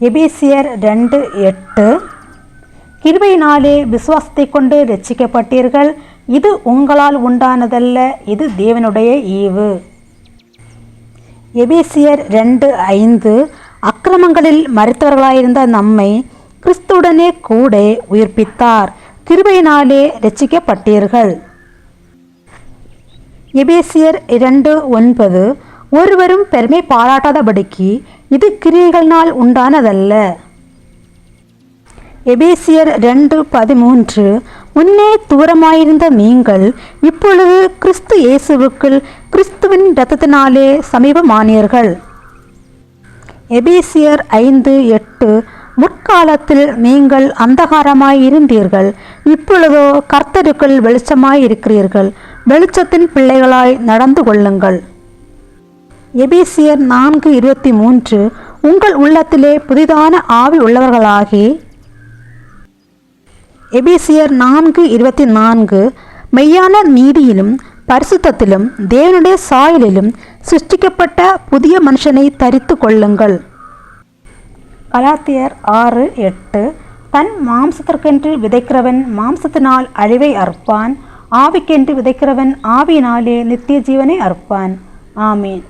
எபேசியர் 2:8 கிருபையினாலே விசுவாசத்தை கொண்டு இரட்சிக்கப்பட்டீர்கள், இது உங்களால் உண்டானதல்ல, இது தேவனுடைய ஈவு. எபேசியர் 2:5 அக்கிரமங்களில் மரித்தவர்களாயிருந்த நம்மை கிறிஸ்துவுடனே கூட உயிர்ப்பித்தார், கிருபையினாலே இரட்சிக்கப்பட்டீர்கள். எபேசியர் 2:9 ஒருவரும் பெருமை பாராட்டாதபடிக்கு இது கிரியைகளினால் உண்டானதல்ல. எபேசியர் 2:13 முன்னே தூரமாயிருந்த நீங்கள் இப்பொழுது கிறிஸ்து இயேசுவுக்குள் கிறிஸ்துவின் இரத்தத்தினாலே சமீபமானீர்கள். எபேசியர் 5:8 முற்காலத்தில் நீங்கள் அந்தகாரமாயிருந்தீர்கள், இப்பொழுதோ கர்த்தருக்குள் வெளிச்சமாயிருக்கிறீர்கள், வெளிச்சத்தின் பிள்ளைகளாய் நடந்து கொள்ளுங்கள். எபேசியர் 4:23 உங்கள் உள்ளத்திலே புதிதான ஆவி உள்ளவர்களாகி. எபேசியர் 4:24 மெய்யான நீதியிலும் பரிசுத்தத்திலும் தேவனுடைய சாயலிலும் சிருஷ்டிக்கப்பட்ட புதிய மனுஷனை தரித்து கொள்ளுங்கள். கலாத்தியர் 6:8 தன் மாம்சத்திற்கென்று விதைக்கிறவன் மாம்சத்தினால் அழிவை அறுப்பான், ஆவிக்கென்று விதைக்கிறவன் ஆவியினாலே நித்திய ஜீவனை அறுப்பான். ஆமீன்.